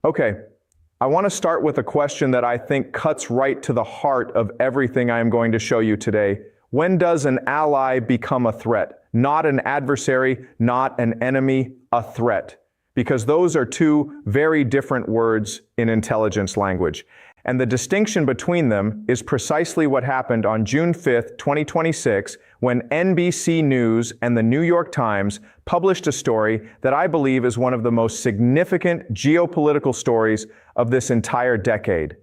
Okay, I want to start with a question that I think cuts right to the heart of everything I am going to show you today. When does an ally become a threat? Not an adversary, not an enemy, a threat. Because those are two very different words in intelligence language. And the distinction between them is precisely what happened on June 5th, 2026, when NBC News and the New York Times published a story that I believe is one of the most significant geopolitical stories of this entire decade.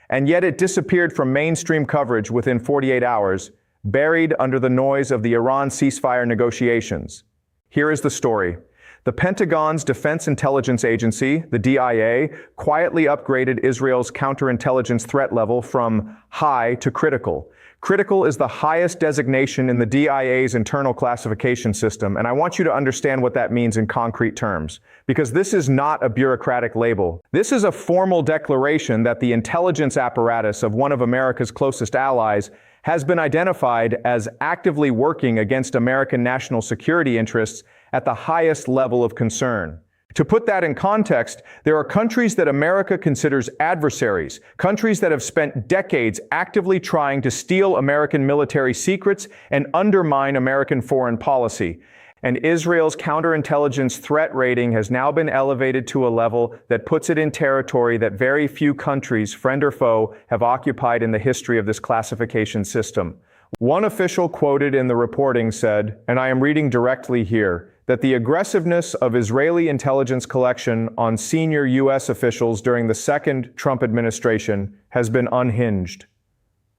And yet it disappeared from mainstream coverage within 48 hours, buried under the noise of the Iran ceasefire negotiations. Here is the story. The Pentagon's Defense Intelligence Agency, the DIA, quietly upgraded Israel's counterintelligence threat level from high to critical. Critical is the highest designation in the DIA's internal classification system, and I want you to understand what that means in concrete terms, because this is not a bureaucratic label. This is a formal declaration that the intelligence apparatus of one of America's closest allies has been identified as actively working against American national security interests at the highest level of concern. To put that in context, there are countries that America considers adversaries, countries that have spent decades actively trying to steal American military secrets and undermine American foreign policy. And Israel's counterintelligence threat rating has now been elevated to a level that puts it in territory that very few countries, friend or foe, have occupied in the history of this classification system. One official quoted in the reporting said, and I am reading directly here, that the aggressiveness of Israeli intelligence collection on senior U.S. officials during the second Trump administration has been unhinged.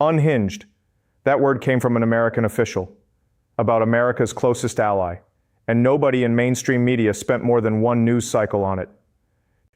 Unhinged. That word came from an American official about America's closest ally, and nobody in mainstream media spent more than one news cycle on it.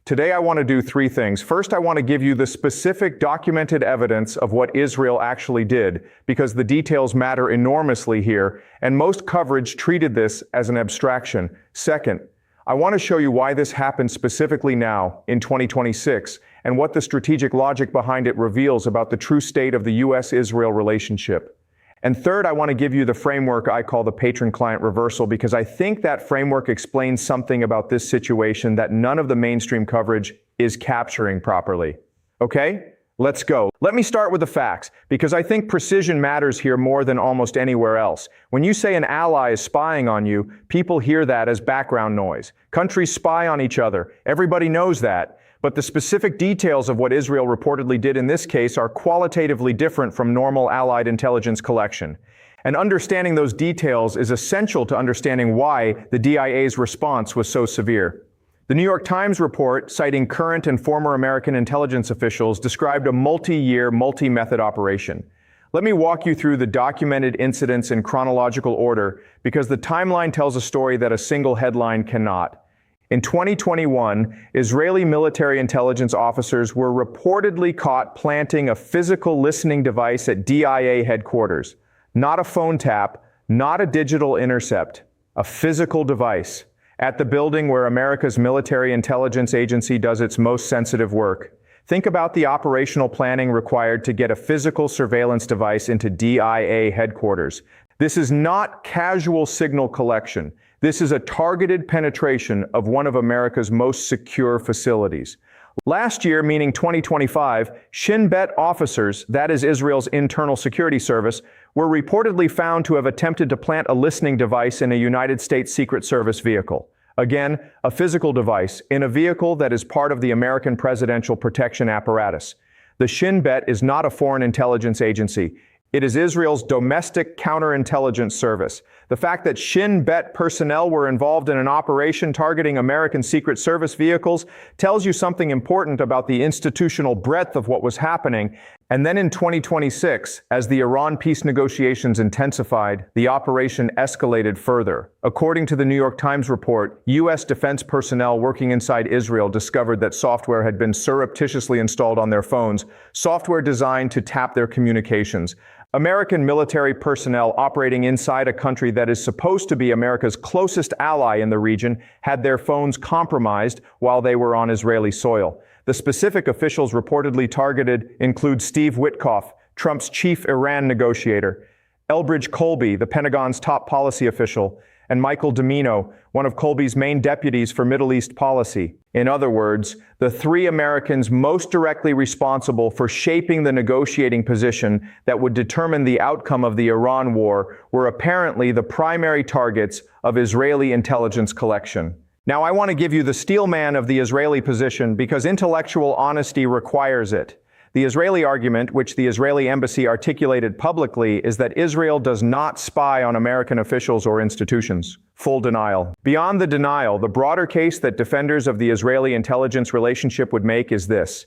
Today I want to do three things. First, I want to give you the specific documented evidence of what Israel actually did, because the details matter enormously here, and most coverage treated this as an abstraction. Second, I want to show you why this happened specifically now, in 2026, and what the strategic logic behind it reveals about the true state of the U.S.-Israel relationship. And third, I want to give you the framework I call the patron-client reversal, because I think that framework explains something about this situation that none of the mainstream coverage is capturing properly. Okay? Let's go. Let me start with the facts, because I think precision matters here more than almost anywhere else. When you say an ally is spying on you, people hear that as background noise. Countries spy on each other. Everybody knows that. But the specific details of what Israel reportedly did in this case are qualitatively different from normal Allied intelligence collection. And understanding those details is essential to understanding why the DIA's response was so severe. The New York Times report, citing current and former American intelligence officials, described a multi-year, multi-method operation. Let me walk you through the documented incidents in chronological order, because the timeline tells a story that a single headline cannot. In 2021, Israeli military intelligence officers were reportedly caught planting a physical listening device at DIA headquarters. Not a phone tap, not a digital intercept, a physical device at the building where America's military intelligence agency does its most sensitive work. Think about the operational planning required to get a physical surveillance device into DIA headquarters. This is not casual signal collection. This is a targeted penetration of one of America's most secure facilities. Last year, meaning 2025, Shin Bet officers, that is Israel's internal security service, were reportedly found to have attempted to plant a listening device in a United States Secret Service vehicle. Again, a physical device in a vehicle that is part of the American presidential protection apparatus. The Shin Bet is not a foreign intelligence agency. It is Israel's domestic counterintelligence service. The fact that Shin Bet personnel were involved in an operation targeting American Secret Service vehicles tells you something important about the institutional breadth of what was happening. And then in 2026, as the Iran peace negotiations intensified, the operation escalated further. According to the New York Times report, U.S. defense personnel working inside Israel discovered that software had been surreptitiously installed on their phones, software designed to tap their communications. American military personnel operating inside a country that is supposed to be America's closest ally in the region had their phones compromised while they were on Israeli soil. The specific officials reportedly targeted include Steve Witkoff, Trump's chief Iran negotiator, Elbridge Colby, the Pentagon's top policy official, and Michael Domino, one of Colby's main deputies for Middle East policy. In other words, the three Americans most directly responsible for shaping the negotiating position that would determine the outcome of the Iran war were apparently the primary targets of Israeli intelligence collection. Now, I want to give you the steel man of the Israeli position because intellectual honesty requires it. The Israeli argument, which the Israeli embassy articulated publicly, is that Israel does not spy on American officials or institutions. Full denial. Beyond the denial, the broader case that defenders of the Israeli intelligence relationship would make is this: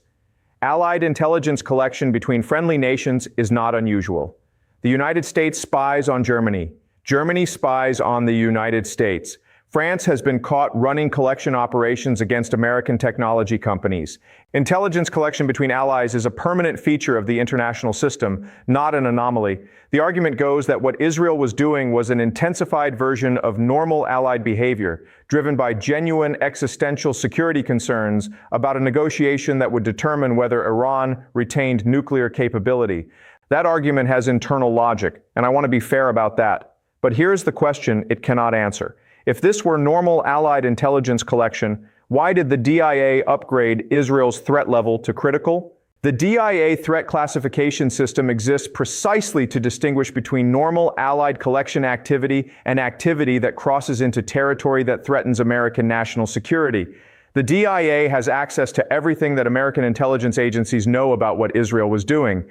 Allied intelligence collection between friendly nations is not unusual. The United States spies on Germany. Germany spies on the United States. France has been caught running collection operations against American technology companies. Intelligence collection between allies is a permanent feature of the international system, not an anomaly. The argument goes that what Israel was doing was an intensified version of normal allied behavior, driven by genuine existential security concerns about a negotiation that would determine whether Iran retained nuclear capability. That argument has internal logic, and I want to be fair about that. But here's the question it cannot answer. If this were normal Allied intelligence collection, why did the DIA upgrade Israel's threat level to critical? The DIA threat classification system exists precisely to distinguish between normal Allied collection activity and activity that crosses into territory that threatens American national security. The DIA has access to everything that American intelligence agencies know about what Israel was doing.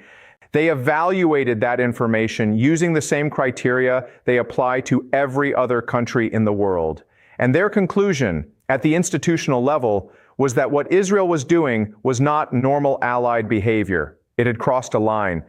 They evaluated that information using the same criteria they apply to every other country in the world. And their conclusion, at the institutional level, was that what Israel was doing was not normal allied behavior. It had crossed a line.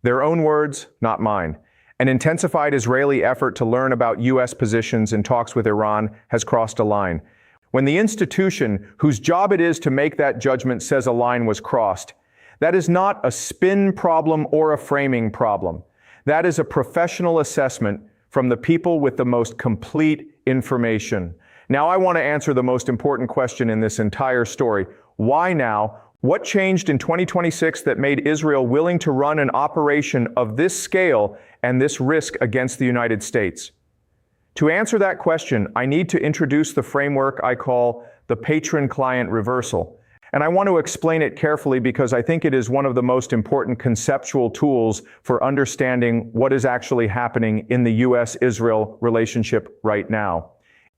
Their own words, not mine. An intensified Israeli effort to learn about U.S. positions in talks with Iran has crossed a line. When the institution whose job it is to make that judgment says a line was crossed, that is not a spin problem or a framing problem. That is a professional assessment from the people with the most complete information. Now I want to answer the most important question in this entire story. Why now? What changed in 2026 that made Israel willing to run an operation of this scale and this risk against the United States? To answer that question, I need to introduce the framework I call the patron-client reversal. And I want to explain it carefully because I think it is one of the most important conceptual tools for understanding what is actually happening in the U.S.-Israel relationship right now.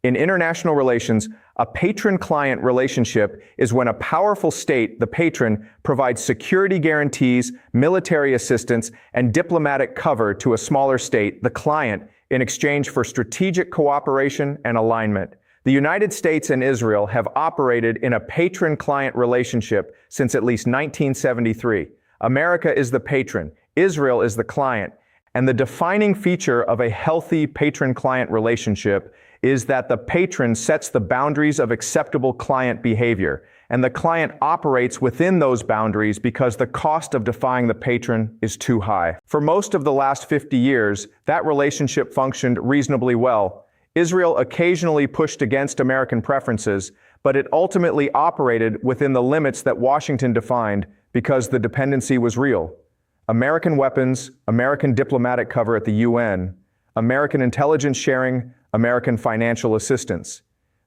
In international relations, a patron-client relationship is when a powerful state, the patron, provides security guarantees, military assistance, and diplomatic cover to a smaller state, the client, in exchange for strategic cooperation and alignment. The United States and Israel have operated in a patron-client relationship since at least 1973. America is the patron, Israel is the client, and the defining feature of a healthy patron-client relationship is that the patron sets the boundaries of acceptable client behavior, and the client operates within those boundaries because the cost of defying the patron is too high. For most of the last 50 years, that relationship functioned reasonably well. Israel occasionally pushed against American preferences, but it ultimately operated within the limits that Washington defined because the dependency was real. American weapons, American diplomatic cover at the UN, American intelligence sharing, American financial assistance.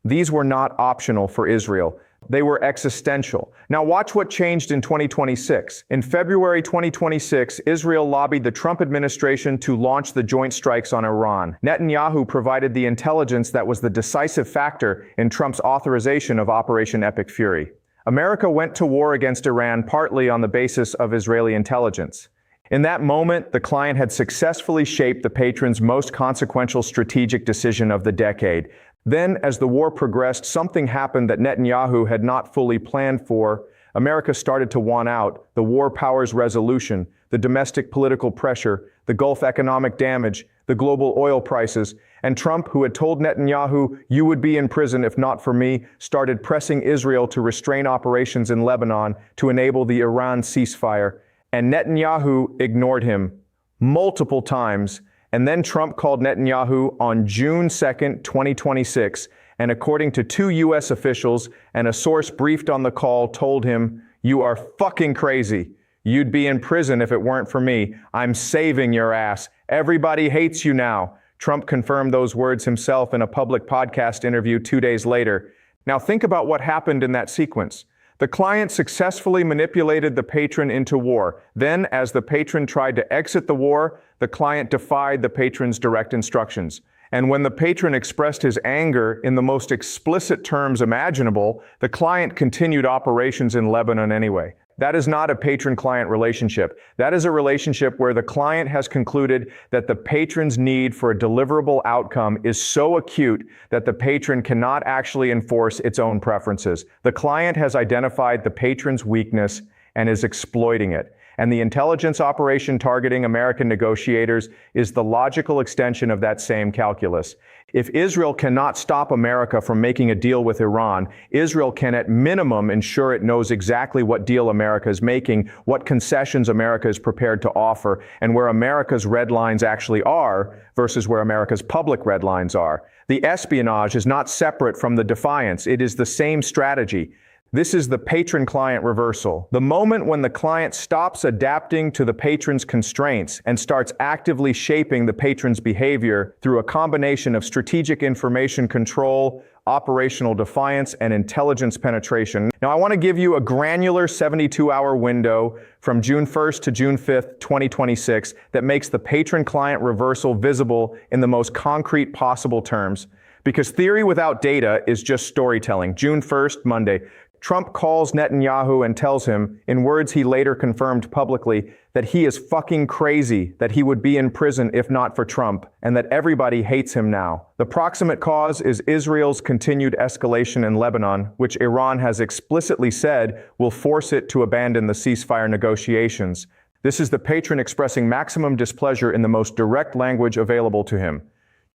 These were not optional for Israel. They were existential. Now watch what changed in 2026. In February 2026, Israel lobbied the Trump administration to launch the joint strikes on Iran. Netanyahu provided the intelligence that was the decisive factor in Trump's authorization of Operation Epic Fury. America went to war against Iran partly on the basis of Israeli intelligence. In that moment, the client had successfully shaped the patron's most consequential strategic decision of the decade. Then, as the war progressed, something happened that Netanyahu had not fully planned for. America started to want out: the war powers resolution, the domestic political pressure, the Gulf economic damage, the global oil prices. And Trump, who had told Netanyahu, "You would be in prison if not for me," started pressing Israel to restrain operations in Lebanon to enable the Iran ceasefire. And Netanyahu ignored him multiple times. And then Trump called Netanyahu on June 2nd, 2026, and according to 2 U.S. officials and a source briefed on the call told him, "You are fucking crazy. You'd be in prison if it weren't for me. I'm saving your ass. Everybody hates you now." Trump confirmed those words himself in a public podcast interview 2 days later. Now think about what happened in that sequence. The client successfully manipulated the patron into war. Then, as the patron tried to exit the war, the client defied the patron's direct instructions. And when the patron expressed his anger in the most explicit terms imaginable, the client continued operations in Lebanon anyway. That is not a patron-client relationship. That is a relationship where the client has concluded that the patron's need for a deliverable outcome is so acute that the patron cannot actually enforce its own preferences. The client has identified the patron's weakness and is exploiting it. And the intelligence operation targeting American negotiators is the logical extension of that same calculus. If Israel cannot stop America from making a deal with Iran, Israel can at minimum ensure it knows exactly what deal America is making, what concessions America is prepared to offer, and where America's red lines actually are versus where America's public red lines are. The espionage is not separate from the defiance. It is the same strategy. This is the patron-client reversal. The moment when the client stops adapting to the patron's constraints and starts actively shaping the patron's behavior through a combination of strategic information control, operational defiance, and intelligence penetration. Now, I want to give you a granular 72-hour window from June 1st to June 5th, 2026 that makes the patron-client reversal visible in the most concrete possible terms. Because theory without data is just storytelling. June 1st, Monday. Trump calls Netanyahu and tells him, in words he later confirmed publicly, that he is fucking crazy, that he would be in prison if not for Trump, and that everybody hates him now. The proximate cause is Israel's continued escalation in Lebanon, which Iran has explicitly said will force it to abandon the ceasefire negotiations. This is the patron expressing maximum displeasure in the most direct language available to him.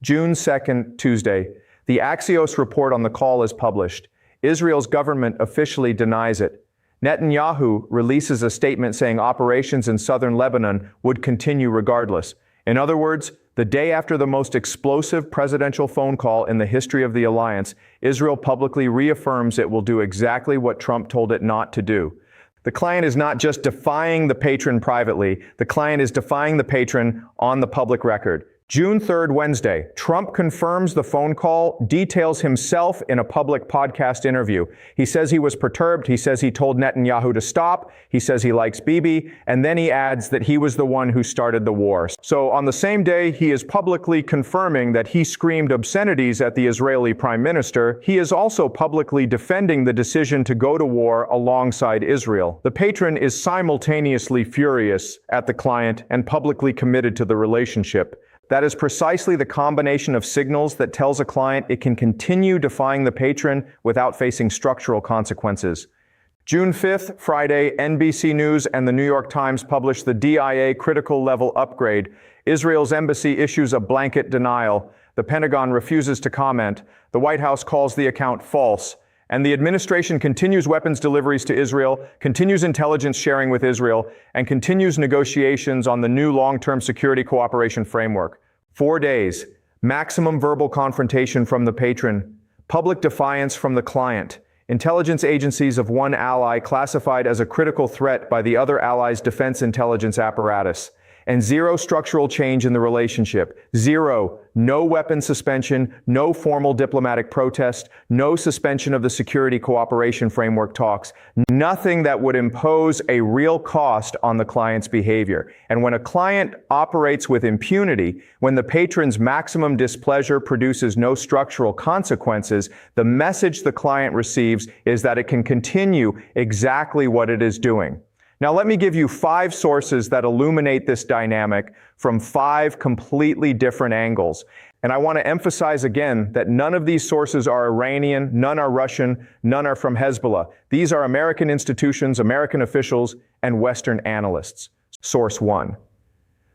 June 2nd, Tuesday. The Axios report on the call is published. Israel's government officially denies it. Netanyahu releases a statement saying operations in southern Lebanon would continue regardless. In other words, the day after the most explosive presidential phone call in the history of the alliance, Israel publicly reaffirms it will do exactly what Trump told it not to do. The client is not just defying the patron privately, the client is defying the patron on the public record. June 3rd, Wednesday, Trump confirms the phone call, details himself in a public podcast interview. He says he was perturbed. He says he told Netanyahu to stop. He says he likes Bibi. And then he adds that he was the one who started the war. So on the same day, he is publicly confirming that he screamed obscenities at the Israeli prime minister. He is also publicly defending the decision to go to war alongside Israel. The patron is simultaneously furious at the client and publicly committed to the relationship. That is precisely the combination of signals that tells a client it can continue defying the patron without facing structural consequences. June 5th, Friday, NBC News and the New York Times publish the DIA critical level upgrade. Israel's embassy issues a blanket denial. The Pentagon refuses to comment. The White House calls the account false. And the administration continues weapons deliveries to Israel, continues intelligence sharing with Israel, and continues negotiations on the new long-term security cooperation framework. 4 days, maximum verbal confrontation from the patron, public defiance from the client, intelligence agencies of one ally classified as a critical threat by the other ally's defense intelligence apparatus, and zero structural change in the relationship. Zero. No weapon suspension, no formal diplomatic protest, no suspension of the security cooperation framework talks, nothing that would impose a real cost on the client's behavior. And when a client operates with impunity, when the patron's maximum displeasure produces no structural consequences, the message the client receives is that it can continue exactly what it is doing. Now, let me give you 5 sources that illuminate this dynamic from 5 completely different angles. And I want to emphasize again that none of these sources are Iranian, none are Russian, none are from Hezbollah. These are American institutions, American officials, and Western analysts. Source 1.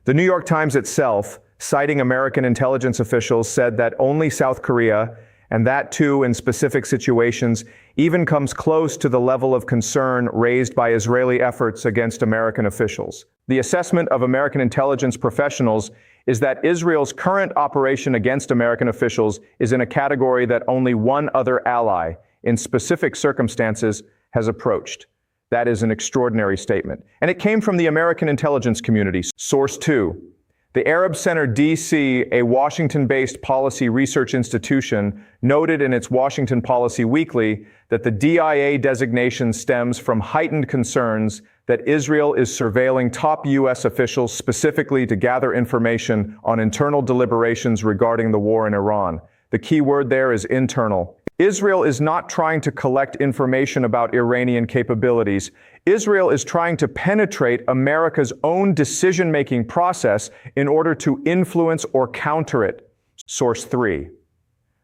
The New York Times itself, citing American intelligence officials, said that only South Korea, and that too in specific situations, even comes close to the level of concern raised by Israeli efforts against American officials. The assessment of American intelligence professionals is that Israel's current operation against American officials is in a category that only one other ally, in specific circumstances, has approached. That is an extraordinary statement. And it came from the American intelligence community. Source 2. The Arab Center DC, a Washington-based policy research institution, noted in its Washington Policy Weekly that the DIA designation stems from heightened concerns that Israel is surveilling top U.S. officials specifically to gather information on internal deliberations regarding the war in Iran. The key word there is internal. Israel is not trying to collect information about Iranian capabilities. Israel is trying to penetrate America's own decision-making process in order to influence or counter it. Source 3.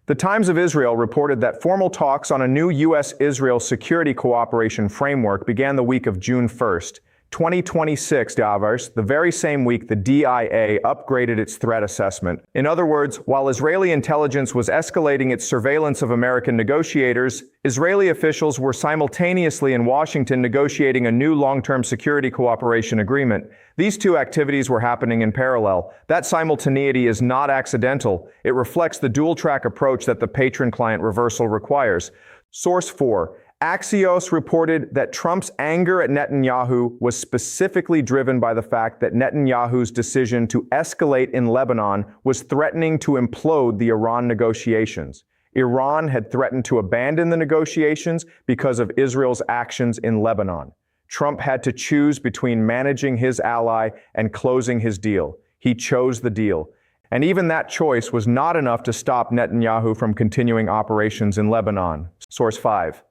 The Times of Israel reported that formal talks on a new U.S.-Israel security cooperation framework began the week of June 1st. 2026, the very same week the DIA upgraded its threat assessment. In other words, while Israeli intelligence was escalating its surveillance of American negotiators, Israeli officials were simultaneously in Washington negotiating a new long-term security cooperation agreement. These two activities were happening in parallel. That simultaneity is not accidental. It reflects the dual-track approach that the Patron client reversal requires. Source 4. Axios reported that Trump's anger at Netanyahu was specifically driven by the fact that Netanyahu's decision to escalate in Lebanon was threatening to implode the Iran negotiations. Iran had threatened to abandon the negotiations because of Israel's actions in Lebanon. Trump had to choose between managing his ally and closing his deal. He chose the deal. And even that choice was not enough to stop Netanyahu from continuing operations in Lebanon. Source 5.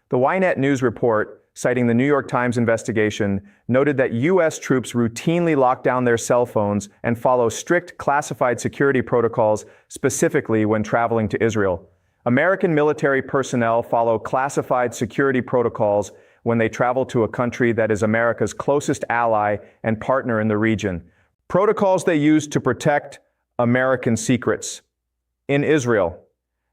The Ynet News report, citing the New York Times investigation, noted that U.S. troops routinely lock down their cell phones and follow strict classified security protocols, specifically when traveling to Israel. American military personnel follow classified security protocols when they travel to a country that is America's closest ally and partner in the region. Protocols they use to protect American secrets. In Israel,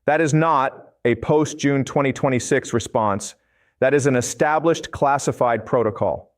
that is not a post-June 2026 response. That is an established classified protocol,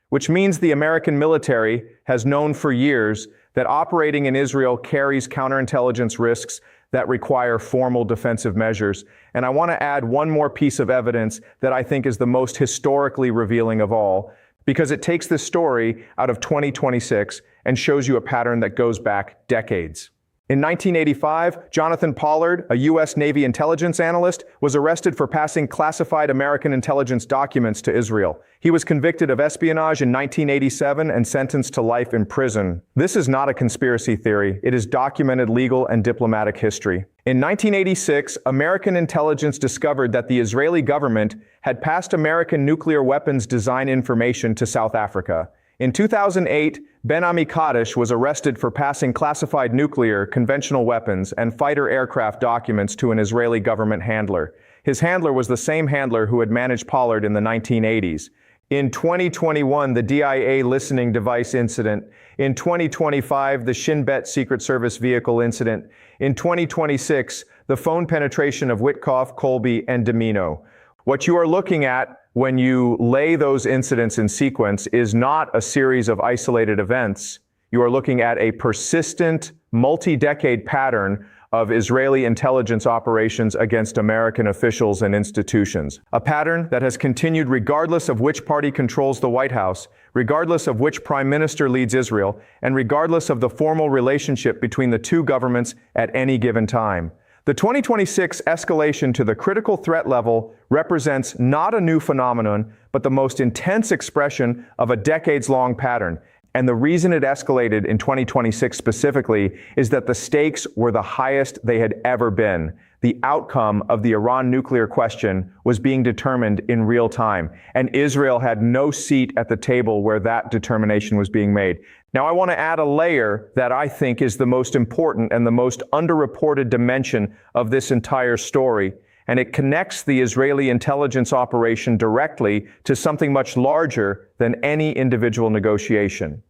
which means the American military has known for years that operating in Israel carries counterintelligence risks that require formal defensive measures. And I want to add one more piece of evidence that I think is the most historically revealing of all, because it takes this story out of 2026 and shows you a pattern that goes back decades. In 1985, Jonathan Pollard, a U.S. Navy intelligence analyst, was arrested for passing classified American intelligence documents to Israel. He was convicted of espionage in 1987 and sentenced to life in prison. This is not a conspiracy theory. It is documented legal and diplomatic history. In 1986, American intelligence discovered that the Israeli government had passed American nuclear weapons design information to South Africa. In 2008, Ben-Ami Kaddish was arrested for passing classified nuclear, conventional weapons, and fighter aircraft documents to an Israeli government handler. His handler was the same handler who had managed Pollard in the 1980s. In 2021, the DIA listening device incident. In 2025, the Shin Bet Secret Service vehicle incident. In 2026, the phone penetration of Witkoff, Colby, and Domino. What you are looking at when you lay those incidents in sequence is not a series of isolated events. You are looking at a persistent, multi-decade pattern of Israeli intelligence operations against American officials and institutions. A pattern that has continued regardless of which party controls the White House, regardless of which prime minister leads Israel, and regardless of the formal relationship between the two governments at any given time. The 2026 escalation to the critical threat level represents not a new phenomenon, but the most intense expression of a decades-long pattern. And the reason it escalated in 2026 specifically is that the stakes were the highest they had ever been. The outcome of the Iran nuclear question was being determined in real time, and Israel had no seat at the table where that determination was being made. Now, I want to add a layer that I think is the most important and the most underreported dimension of this entire story, and it connects the Israeli intelligence operation directly to something much larger than any individual negotiation.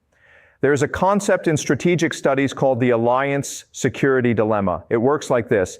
There is a concept in strategic studies called the alliance security dilemma. It works like this.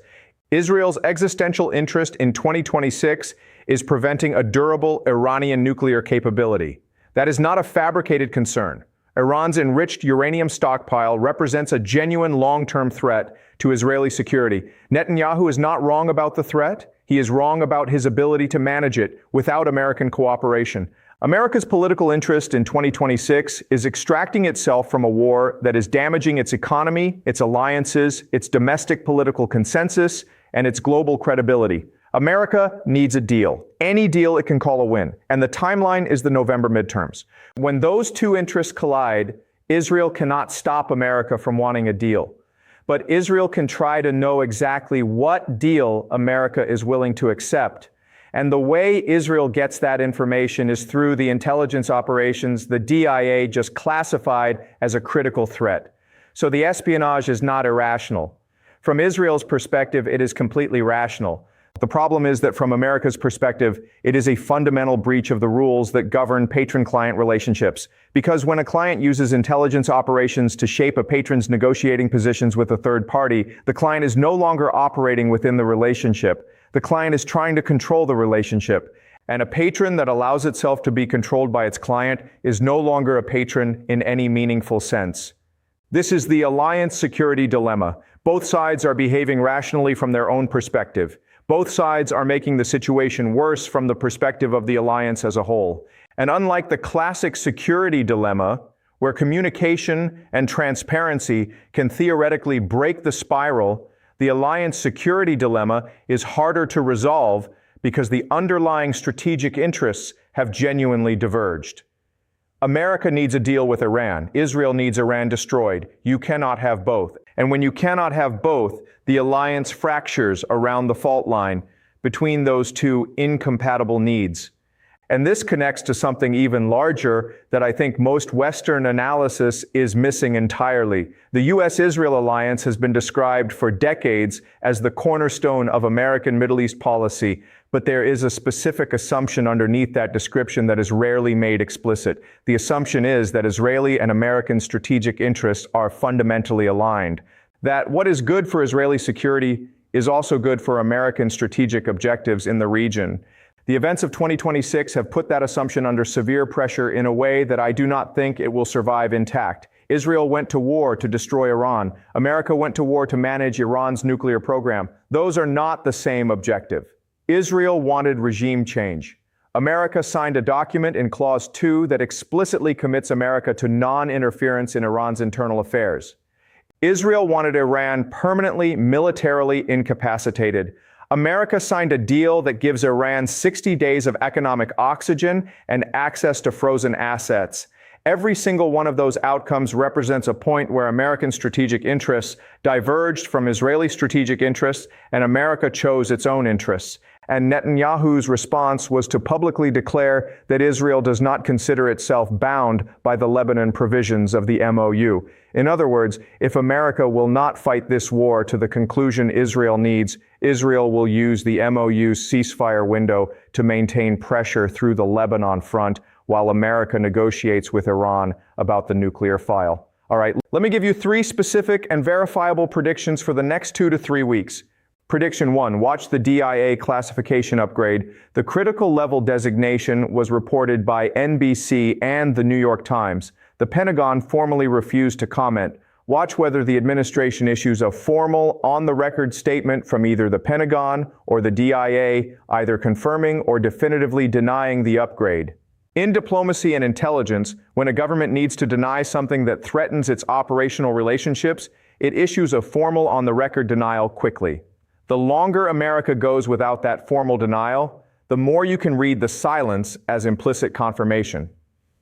Israel's existential interest in 2026 is preventing a durable Iranian nuclear capability. That is not a fabricated concern. Iran's enriched uranium stockpile represents a genuine long-term threat to Israeli security. Netanyahu is not wrong about the threat. He is wrong about his ability to manage it without American cooperation. America's political interest in 2026 is extracting itself from a war that is damaging its economy, its alliances, its domestic political consensus, and its global credibility. America needs a deal. Any deal it can call a win. And the timeline is the November midterms. When those two interests collide, Israel cannot stop America from wanting a deal. But Israel can try to know exactly what deal America is willing to accept. And the way Israel gets that information is through the intelligence operations the DIA just classified as a critical threat. So the espionage is not irrational. From Israel's perspective, it is completely rational. The problem is that from America's perspective, it is a fundamental breach of the rules that govern patron-client relationships. Because when a client uses intelligence operations to shape a patron's negotiating positions with a third party, the client is no longer operating within the relationship. The client is trying to control the relationship. And a patron that allows itself to be controlled by its client is no longer a patron in any meaningful sense. This is the alliance security dilemma. Both sides are behaving rationally from their own perspective. Both sides are making the situation worse from the perspective of the alliance as a whole. And unlike the classic security dilemma, where communication and transparency can theoretically break the spiral, the alliance security dilemma is harder to resolve because the underlying strategic interests have genuinely diverged. America needs a deal with Iran. Israel needs Iran destroyed. You cannot have both. And when you cannot have both, the alliance fractures around the fault line between those two incompatible needs. And this connects to something even larger that I think most Western analysis is missing entirely. The U.S.-Israel alliance has been described for decades as the cornerstone of American Middle East policy, but there is a specific assumption underneath that description that is rarely made explicit. The assumption is that Israeli and American strategic interests are fundamentally aligned. That what is good for Israeli security is also good for American strategic objectives in the region. The events of 2026 have put that assumption under severe pressure in a way that I do not think it will survive intact. Israel went to war to destroy Iran. America went to war to manage Iran's nuclear program. Those are not the same objective. Israel wanted regime change. America signed a document in Clause 2 that explicitly commits America to non-interference in Iran's internal affairs. Israel wanted Iran permanently militarily incapacitated. America signed a deal that gives Iran 60 days of economic oxygen and access to frozen assets. Every single one of those outcomes represents a point where American strategic interests diverged from Israeli strategic interests, and America chose its own interests. And Netanyahu's response was to publicly declare that Israel does not consider itself bound by the Lebanon provisions of the MOU. In other words, if America will not fight this war to the conclusion Israel needs, Israel will use the MOU's ceasefire window to maintain pressure through the Lebanon front while America negotiates with Iran about the nuclear file. All right, let me give you 3 specific and verifiable predictions for the next 2 to 3 weeks. Prediction 1, watch the DIA classification upgrade. The critical level designation was reported by NBC and the New York Times. The Pentagon formally refused to comment. Watch whether the administration issues a formal, on-the-record statement from either the Pentagon or the DIA, either confirming or definitively denying the upgrade. In diplomacy and intelligence, when a government needs to deny something that threatens its operational relationships, it issues a formal on-the-record denial quickly. The longer America goes without that formal denial, the more you can read the silence as implicit confirmation.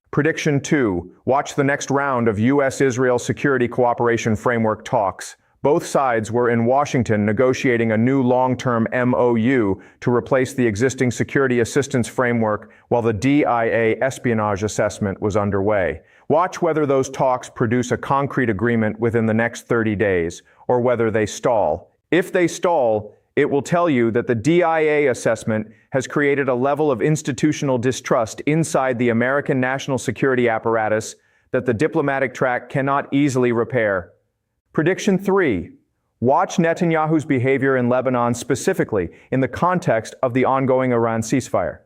Prediction 2. Watch the next round of U.S.-Israel Security Cooperation Framework talks. Both sides were in Washington negotiating a new long-term MOU to replace the existing security assistance framework while the DIA espionage assessment was underway. Watch whether those talks produce a concrete agreement within the next 30 days, or whether they stall. If they stall, it will tell you that the DIA assessment has created a level of institutional distrust inside the American national security apparatus that the diplomatic track cannot easily repair. Prediction 3. Watch Netanyahu's behavior in Lebanon specifically in the context of the ongoing Iran ceasefire.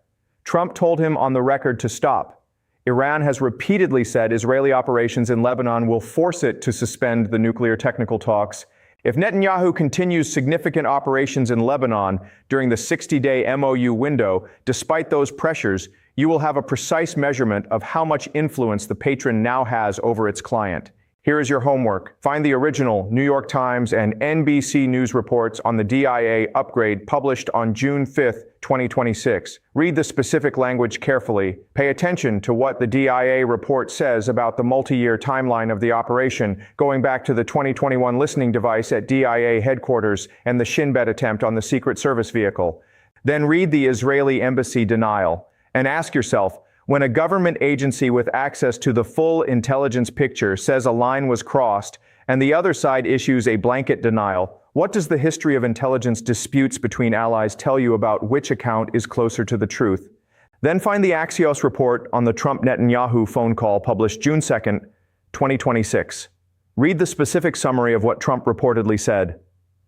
Trump told him on the record to stop. Iran has repeatedly said Israeli operations in Lebanon will force it to suspend the nuclear technical talks. If Netanyahu continues significant operations in Lebanon during the 60-day MOU window, despite those pressures, you will have a precise measurement of how much influence the patron now has over its client. Here is your homework. Find the original New York Times and NBC News reports on the DIA upgrade published on June 5, 2026. Read the specific language carefully. Pay attention to what the DIA report says about the multi-year timeline of the operation, going back to the 2021 listening device at DIA headquarters and the Shin Bet attempt on the Secret Service vehicle. Then read the Israeli embassy denial and ask yourself, when a government agency with access to the full intelligence picture says a line was crossed and the other side issues a blanket denial, what does the history of intelligence disputes between allies tell you about which account is closer to the truth? Then find the Axios report on the Trump-Netanyahu phone call published June 2, 2026. Read the specific summary of what Trump reportedly said.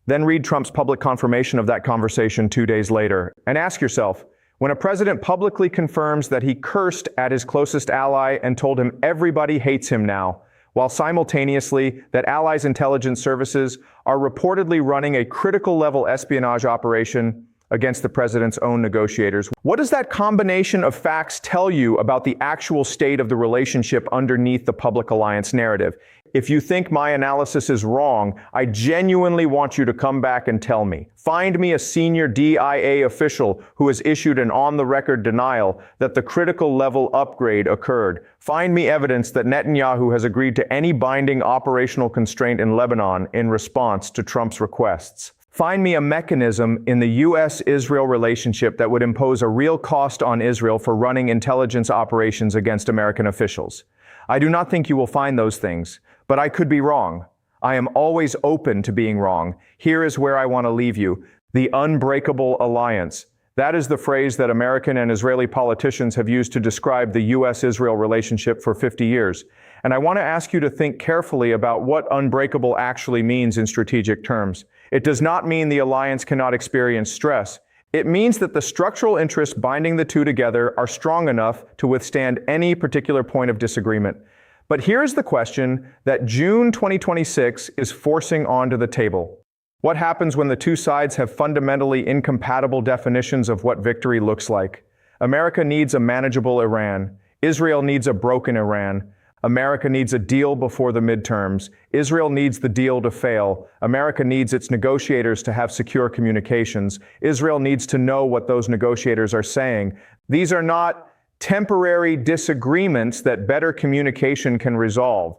Then read Trump's public confirmation of that conversation 2 days later, and ask yourself, when a president publicly confirms that he cursed at his closest ally and told him everybody hates him now, while simultaneously that allies' intelligence services are reportedly running a critical-level espionage operation against the president's own negotiators, what does that combination of facts tell you about the actual state of the relationship underneath the public alliance narrative? If you think my analysis is wrong, I genuinely want you to come back and tell me. Find me a senior DIA official who has issued an on-the-record denial that the critical level upgrade occurred. Find me evidence that Netanyahu has agreed to any binding operational constraint in Lebanon in response to Trump's requests. Find me a mechanism in the U.S.-Israel relationship that would impose a real cost on Israel for running intelligence operations against American officials. I do not think you will find those things, but I could be wrong. I am always open to being wrong. Here is where I want to leave you. The unbreakable alliance. That is the phrase that American and Israeli politicians have used to describe the U.S.-Israel relationship for 50 years. And I want to ask you to think carefully about what unbreakable actually means in strategic terms. It does not mean the alliance cannot experience stress. It means that the structural interests binding the two together are strong enough to withstand any particular point of disagreement. But here's the question that June 2026 is forcing onto the table. What happens when the two sides have fundamentally incompatible definitions of what victory looks like? America needs a manageable Iran. Israel needs a broken Iran. America needs a deal before the midterms. Israel needs the deal to fail. America needs its negotiators to have secure communications. Israel needs to know what those negotiators are saying. These are not temporary disagreements that better communication can resolve.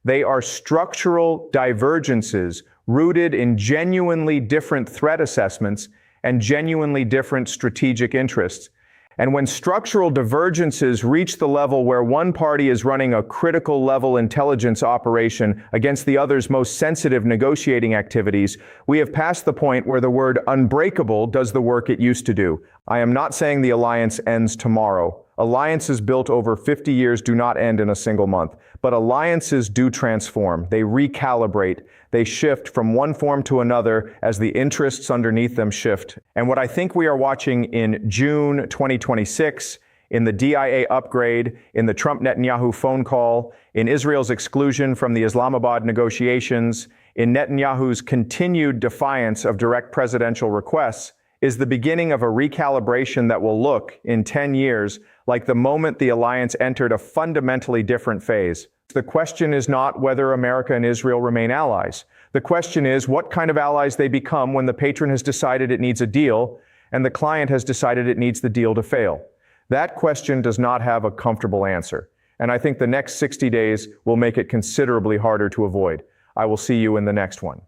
They are structural divergences rooted in genuinely different threat assessments and genuinely different strategic interests. And when structural divergences reach the level where one party is running a critical level intelligence operation against the other's most sensitive negotiating activities, we have passed the point where the word unbreakable does the work it used to do. I am not saying the alliance ends tomorrow. Alliances built over 50 years do not end in a single month, but alliances do transform. They recalibrate. They shift from one form to another as the interests underneath them shift. And what I think we are watching in June 2026, in the DIA upgrade, in the Trump-Netanyahu phone call, in Israel's exclusion from the Islamabad negotiations, in Netanyahu's continued defiance of direct presidential requests, is the beginning of a recalibration that will look, in 10 years, like the moment the alliance entered a fundamentally different phase. The question is not whether America and Israel remain allies. The question is what kind of allies they become when the patron has decided it needs a deal and the client has decided it needs the deal to fail. That question does not have a comfortable answer. And I think the next 60 days will make it considerably harder to avoid. I will see you in the next one.